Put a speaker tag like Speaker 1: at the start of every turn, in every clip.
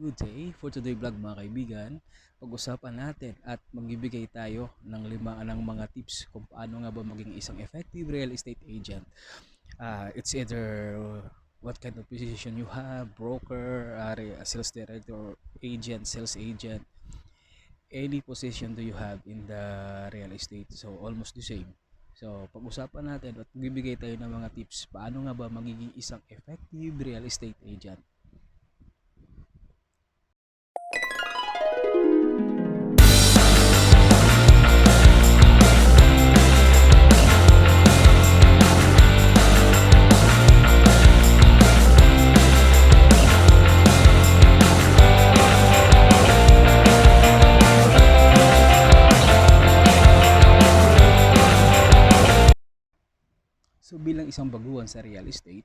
Speaker 1: good day. For today vlog mga kaibigan, pag-usapan natin at magbibigay tayo ng mga tips kung paano nga ba maging isang effective real estate agent. It's either what kind of position you have, broker, sales director, agent, sales agent, any position do you have in the real estate. So almost the same. So pag-usapan natin at magbibigay tayo ng mga tips paano nga ba magiging isang effective real estate agent. So bilang isang baguhan sa real estate,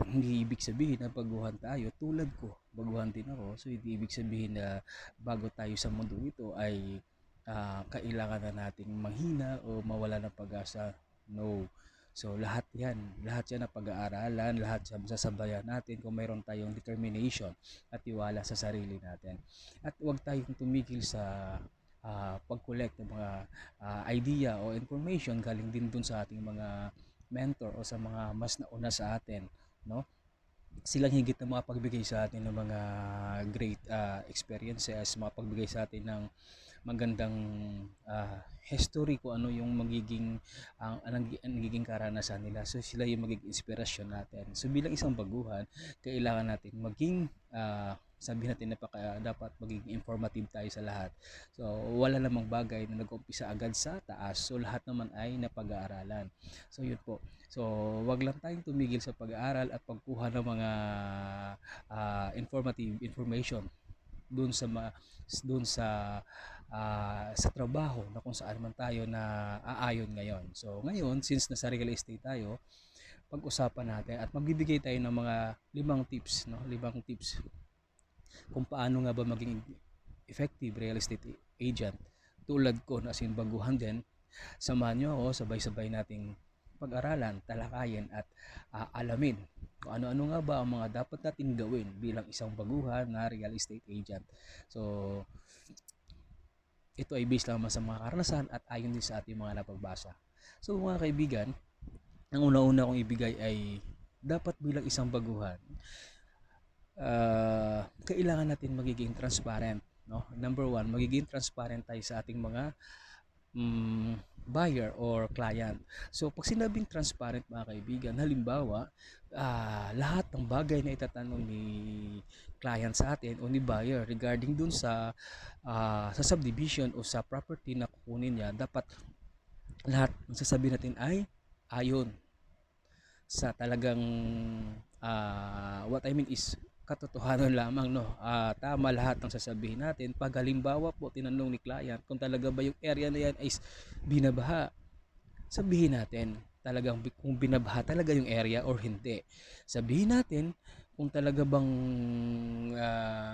Speaker 1: hindi ibig sabihin na baguhan tayo tulad ko, baguhan din ako. So hindi ibig sabihin na bago tayo sa mundo ito ay kailangan na nating manghina o mawala ng pag-asa. No. So lahat yan na pag-aaralan, lahat yan sasabayan natin kung mayroon tayong determination at tiwala sa sarili natin. At huwag tayong tumigil sa pag-collect ng mga idea o information galing din dun sa ating mga mentor o sa mga mas nauna sa atin, no? Silang higit na makapagbigay sa atin ng mga great experiences, makapagbigay sa atin ng magandang history kung ano yung magiging ang nagiging karanasan nila. So sila yung magiging inspirasyon natin. So bilang isang baguhan, kailangan natin maging sabihin natin dapat maging informative tayo sa lahat. So wala namang bagay na nag-umpisa agad sa taas. So lahat naman ay napag-aaralan. So yun po. So wag lang tayong tumigil sa pag-aaral at pagkuha ng mga informative information doon sa trabaho na kung saan man tayo na aayon ngayon. So ngayon, since nasa real estate tayo, pag-usapan natin at magbibigay tayo ng mga 5 tips, no? 5 tips kung paano nga ba maging effective real estate agent. Tulad ko na baguhan din, samahan nyo ako, sabay-sabay nating pag-aralan, talakayin at alamin kung ano-ano nga ba ang mga dapat natin gawin bilang isang baguhan na real estate agent. So ito ay based lamang sa mga karanasan at ayon din sa ating mga napagbasa. So mga kaibigan, ang una-una kong ibigay ay dapat bilang isang baguhan, kailangan natin magiging transparent, no? Number one, magiging transparent tayo sa ating mga buyer or client. So pag sinabing transparent mga kaibigan, halimbawa lahat ng bagay na itatanong ni client sa atin o ni buyer regarding dun sa subdivision o sa property na kukunin niya, dapat lahat ng sasabihin natin ay ayon sa talagang what I mean is katotohanan lamang, no? Tama lahat ng sasabihin natin. Pag halimbawa po tinanong ni client kung talaga ba yung area na yan ay binabaha, sabihin natin talagang kung binabaha talaga yung area or hindi. Sabihin natin kung talaga bang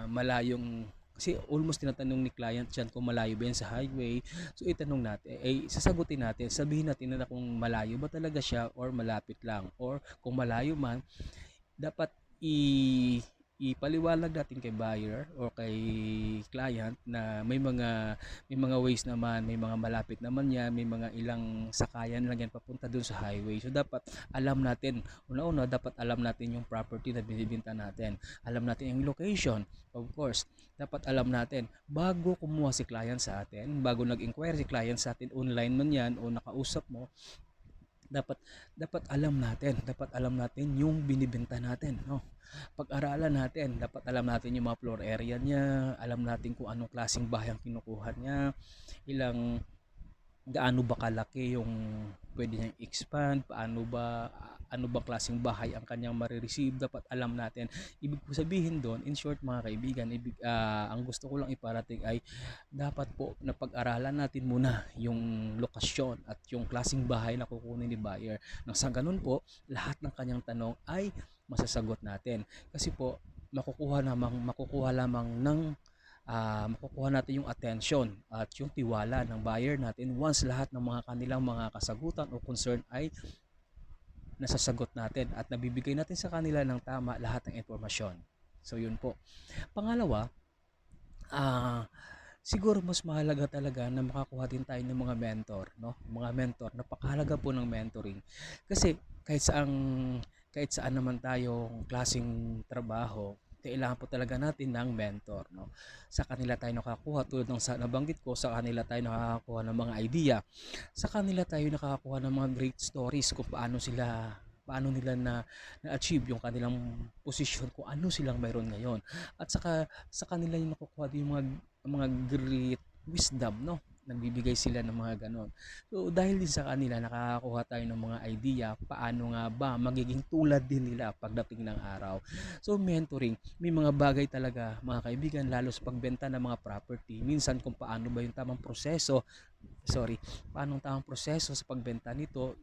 Speaker 1: malayong, kasi almost tinatanong ni client dyan kung malayo ba yan sa highway. So itanong natin, sasagutin natin, sabihin natin na kung malayo ba talaga siya or malapit lang, or kung malayo man, dapat ipaliwanag natin kay buyer or kay client na may mga ways naman, may mga malapit naman yan, may mga ilang sakayan lang yan papunta dun sa highway. So dapat alam natin, una-una dapat alam natin yung property na binibenta natin, alam natin yung location, of course. Dapat alam natin bago kumuha si client sa atin, bago nag-inquire si client sa atin, online man yan o nakausap mo, dapat alam natin yung binibenta natin, no? Pag-aralan natin, dapat alam natin yung mga floor area niya, alam natin kung anong klaseng bahay ang kinukuha niya, gaano ba kalaki yung pwede niyang expand, ano ba klaseng bahay ang kanyang marireceive, dapat alam natin. Ibig sabihin doon, in short mga kaibigan, ang gusto ko lang iparating ay dapat po na pag-aralan natin muna yung lokasyon at yung klaseng bahay na kukunin ni buyer. Nang sa ganun po, lahat ng kanyang tanong ay masasagot natin. Kasi po, makukuha lamang ng makukuha natin yung attention at yung tiwala ng buyer natin once lahat ng mga kanilang mga kasagutan o concern ay nasasagot natin at nabibigay natin sa kanila ng tama lahat ng impormasyon. So yun po. Pangalawa, ah siguro mas mahalaga talaga na makakuha din tayo ng mga mentor, no? Mga mentor, napakahalaga po ng mentoring. Kasi kahit saan naman tayong klaseng trabaho, kailangan po talaga natin ng mentor, no? Sa kanila tayo nakakakuha, tulad ng sa nabanggit ko, sa kanila tayo nakakakuha ng mga idea. Sa kanila tayo nakakakuha ng mga great stories kung paano nila na-achieve yung kanilang posisyon, kung ano silang mayroon ngayon. At sa kanila yung nakukuha din yung mga great wisdom, no? Nagbibigay sila ng mga ganon. So dahil din sa kanila nakakakuha tayo ng mga idea paano nga ba magiging tulad din nila pagdating ng araw. So mentoring, may mga bagay talaga mga kaibigan, lalo sa pagbenta ng mga property. Minsan kung paano ba yung tamang proseso, paano ang tamang proseso sa pagbenta nito,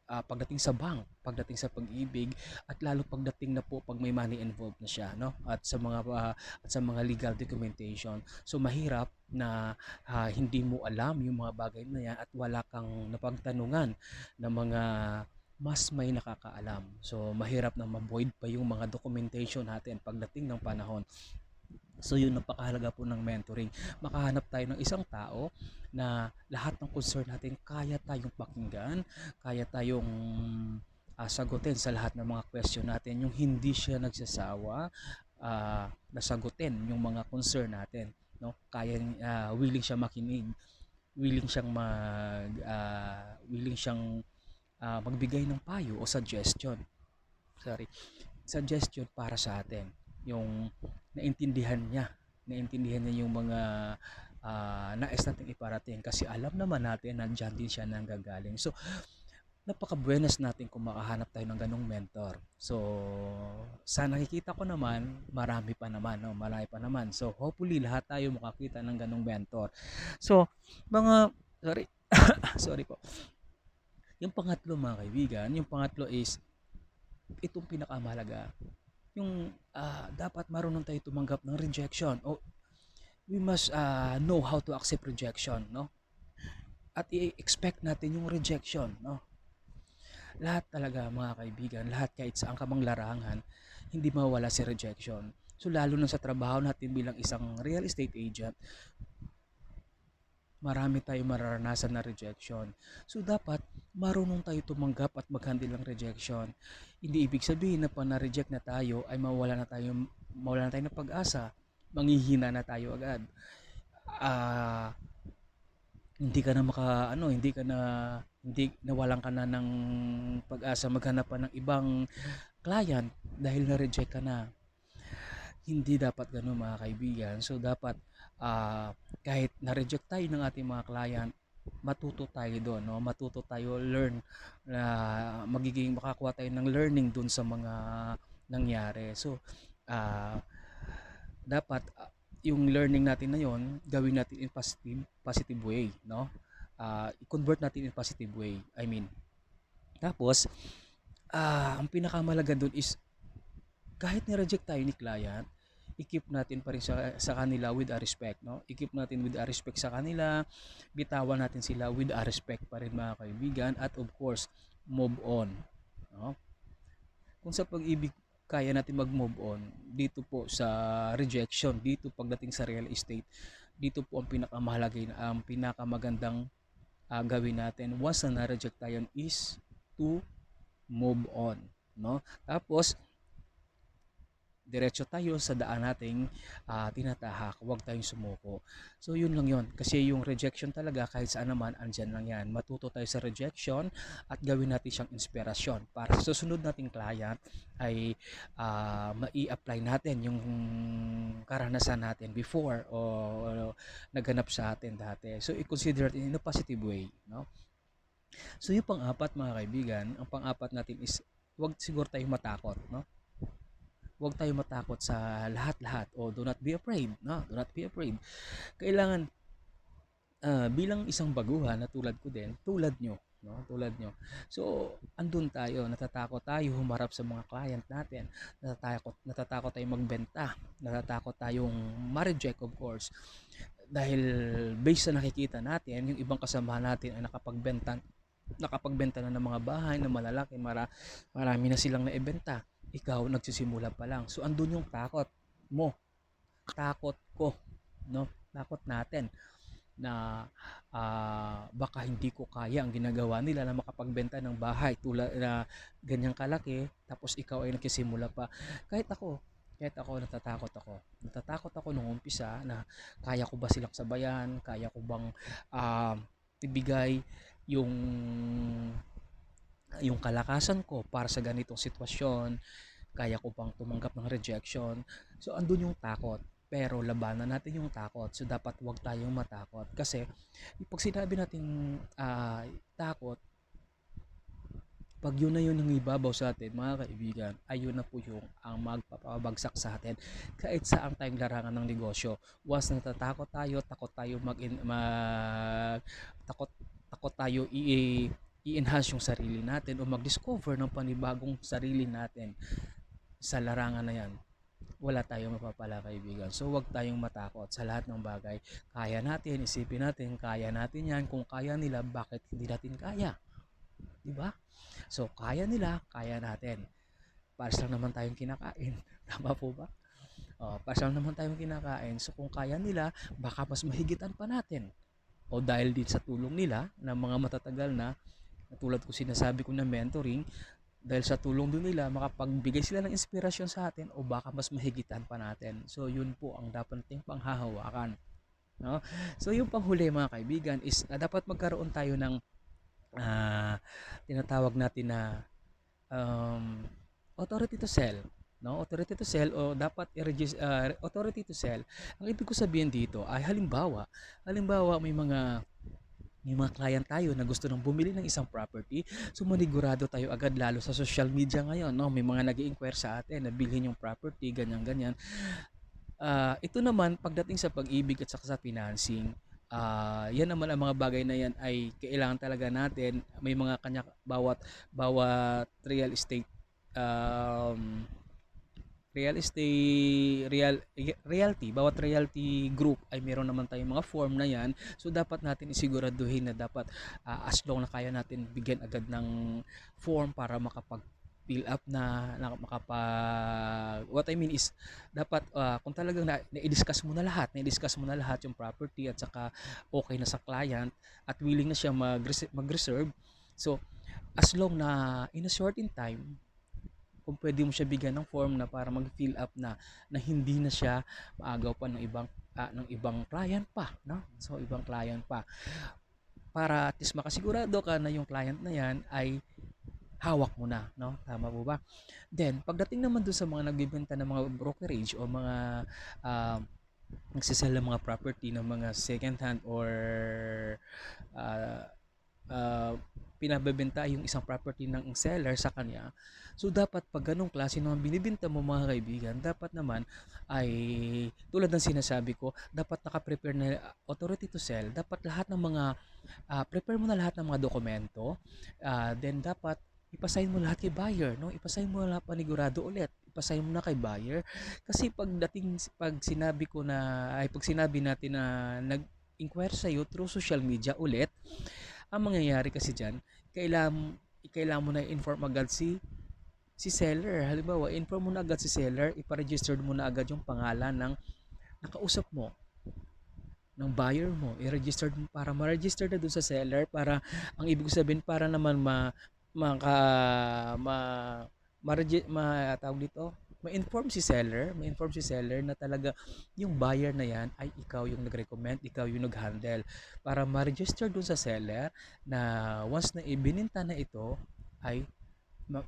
Speaker 1: pagdating sa bank, pagdating sa pag-ibig, at lalo pagdating na po pag may money involved na siya, no? At sa mga legal documentation. So mahirap na hindi mo alam yung mga bagay na yan at wala kang napagtanungan ng mga mas may nakakaalam. So mahirap na ma-void pa yung mga documentation natin pagdating ng panahon. So yun, napakahalaga po ng mentoring. Makahanap tayo ng isang tao na lahat ng concern natin kaya tayong pakinggan, kaya tayong sagutin sa lahat ng mga question natin. Yung hindi siya nagsasawa nasagutin yung mga concern natin. No? Willing siya makinig, willing siyang magbigay ng payo o suggestion para sa atin, yung naintindihan niya yung mga nais nating iparating, kasi alam naman natin na dyan din siya nanggagaling. So napaka-buenas natin kung makahanap tayo ng ganong mentor. So sa nakikita ko naman, marami pa naman. So hopefully lahat tayo makakita ng ganong mentor. So mga sorry po. Yung pangatlo mga kaibigan, is itong pinakamahalaga, yung dapat marunong tayo tumanggap ng rejection. We must know how to accept rejection, no? At i-expect natin yung rejection, no? Lahat talaga mga kaibigan, lahat kahit saan ka mang larangan, hindi mawala si rejection. So lalo na sa trabaho natin bilang isang real estate agent, marami tayong mararanasan na rejection. So dapat marunong tayo tumanggap at mag-handle ng rejection. Hindi ibig sabihin na pag na-reject na tayo ay mawala na tayo ng pag-asa, manghihina na tayo agad. Hindi ka na hindi nawalan ka na ng pag-asa maghanap pa ng ibang client dahil na-reject ka na. Hindi dapat ganoon mga kaibigan. So dapat kahit na-reject tayo ng ating mga client, matuto tayo doon, no? Matuto tayo, learn, na makakuha tayo ng learning doon sa mga nangyari. So dapat yung learning natin na yon gawin natin in positive way, no? I-convert natin in positive way. Tapos ang pinakamalaga doon is kahit ni-reject tayo ni client, i-keep natin pa rin sa kanila with a respect, no? I-keep natin with a respect sa kanila, bitawan natin sila with a respect pa rin mga kaibigan, at of course, move on, no? Kung sa pag-ibig kaya natin mag-move on, dito po sa rejection, dito pagdating sa real estate, dito po ang ang pinakamagandang gawin natin once na na-reject tayo is to move on, no? Tapos diretso tayo sa daan nating tinatahak, huwag tayong sumuko. So yun lang yun, kasi yung rejection talaga kahit saan naman andyan lang yan. Matuto tayo sa rejection at gawin natin siyang inspirasyon para sa susunod nating client ay mai-apply natin yung karanasan natin before o naganap sa atin dati. So i-consider it in a positive way, no? So yung pang-apat mga kaibigan, ang pang-apat natin is huwag siguro tayong matakot, no? Huwag tayong matakot sa lahat-lahat, o do not be afraid, no? Do not be afraid. Kailangan bilang isang baguhan na tulad ko din, tulad nyo, no? Tulad nyo. So andun tayo, natatakot tayo humarap sa mga client natin, natatakot tayong magbenta, natatakot tayong ma-reject, of course, dahil based sa nakikita natin, yung ibang kasamahan natin ay nakapagbenta na ng mga bahay na malalaki, marami na silang naibenta, ikaw nagsisimula pa lang. So andun yung takot, mo, takot ko, no? Takot natin na baka hindi ko kaya ang ginagawa nila na makapagbenta ng bahay tulad na ganyang kalaki tapos ikaw ay nagsisimula pa. Kahit ako natatakot ako nung umpisa na kaya ko ba silang sabayan, kaya ko bang ibigay yung yung kalakasan ko para sa ganitong sitwasyon, kaya ko bang tumanggap ng rejection. So andun yung takot, pero labanan natin yung takot. So dapat wag tayong matakot kasi pag sinabi natin takot, pag yun na yun ang ibabaw sa atin, mga kaibigan, ayun na po yung ang magpapabagsak sa atin kahit saan tayong larangan ng negosyo. Once natatakot tayo, takot takot tayo i-enhance yung sarili natin o mag-discover ng panibagong sarili natin sa larangan na yan, wala tayong mapapala, kaibigan. So wag tayong matakot sa lahat ng bagay. Kaya natin, isipin natin, kaya natin yan. Kung kaya nila, bakit hindi natin kaya? Diba? So kaya nila, kaya natin. Pares lang naman tayong kinakain. Tama po ba? Pares lang naman tayong kinakain. So kung kaya nila, baka mas mahigitan pa natin. O dahil din sa tulong nila ng mga matatagal na tulad ko sinasabi ko na mentoring, dahil sa tulong din nila makapagbigay sila ng inspirasyon sa atin o baka mas mahigitan pa natin. So yun po ang dapat nating panghahawakan, no? So yung panghuli, mga kaibigan, is dapat magkaroon tayo ng tinatawag natin na um, authority to sell, no? Authority to sell o dapat i-register authority to sell. Ang ibig ko sabihin dito ay halimbawa may mga client tayo na gusto nang bumili ng isang property, so manigurado tayo agad lalo sa social media ngayon, no? May mga nag-i-inquire sa atin na bilhin yung property, ganyan ganyan. Ito naman pagdating sa pag-ibig at saka sa financing, yan naman ang mga bagay na yan ay kailangan talaga natin. May mga kanya bawat um, realty, bawat realty group ay meron naman tayong mga form na yan. So dapat natin isiguraduhin na dapat as long na kaya natin bigyan agad ng form para makapag fill up na makapag, what I mean is dapat kung talagang na-discuss mo na lahat yung property at saka okay na sa client at willing na siya mag-reserve. So as long na in a short in time, kung pwede mo siya bigyan ng form na para mag-fill up na hindi na siya maagaw pa ng ibang client pa, no? So ibang client pa, para at least makasigurado ka na yung client na yan ay hawak mo na, no? Tama po ba? Then pagdating naman doon sa mga nagbebenta ng mga brokerage o mga uh, nagsisell ng mga property ng mga second hand or uh, uh, pinabebenta yung isang property ng seller sa kanya. So dapat pag ganong klase naman binibenta mo, mga kaibigan, dapat naman ay tulad ng sinasabi ko, dapat naka-prepare na authority to sell. Dapat lahat ng mga prepare mo na lahat ng mga dokumento. Then dapat ipasign mo lahat kay buyer, no? Ipasign mo lahat panigurado ulit. Ipasign mo na kay buyer kasi pag sinabi natin na nag-inquire sa iyo through social media ulit, ang mangyayari kasi diyan, kailangan mo na i-inform agad si seller. Halimbawa, inform mo na agad si seller, ipa-register mo na agad yung pangalan ng nakausap mo, ng buyer mo. I-register mo para ma-register na dun sa seller, para ang ibig sabihin para naman maka ma tawag dito, ma-inform si seller na talaga yung buyer na yan ay ikaw yung nag-recommend, ikaw yung nag-handle, para ma-register dun sa seller na once na ibininta na ito ay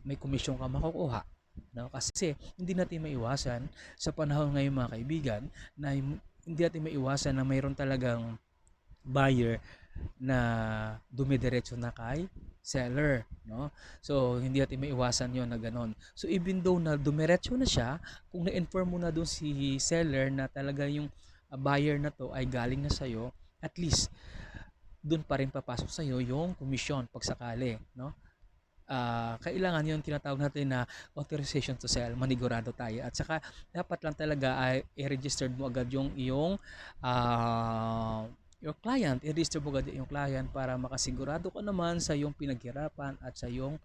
Speaker 1: may komisyon ka makukuha, no? Kasi hindi natin maiwasan sa panahon ngayon, mga kaibigan, na hindi natin maiwasan na mayroon talagang buyer na dumidiretso na kay seller, no? So hindi natin maiwasan 'yon na ganon. So even though na dumiretso na siya, kung na-inform mo na doon si seller na talaga yung buyer na to ay galing na sa iyo, at least doon pa rin papasok sa iyo yung komisyon pag sakali, no? Kailangan yung tinatawag natin na authorization to sell, manigurado tayo. At saka dapat lang talaga ay i-register mo agad yung iyong your client, i-register mo agad yung client para makasigurado ka naman sa iyong pinaghirapan at sa iyong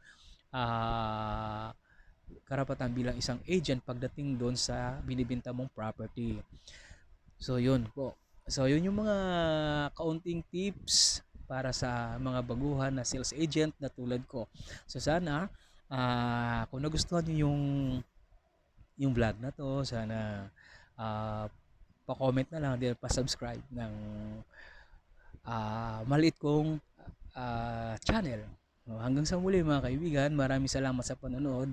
Speaker 1: uh, karapatan bilang isang agent pagdating doon sa binibenta mong property. So yun po. So yun yung mga kaunting tips para sa mga baguhan na sales agent na tulad ko. So sana kung nagustuhan niyo yung vlog na to, sana ah, pa-comment na lang din, pa-subscribe ng maliit kong channel. No, hanggang sa muli mga kaibigan, maraming salamat sa panonood.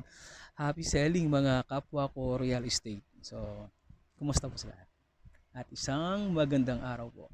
Speaker 1: Happy selling mga kapwa ko real estate. So, kumusta po sila? At isang magandang araw po.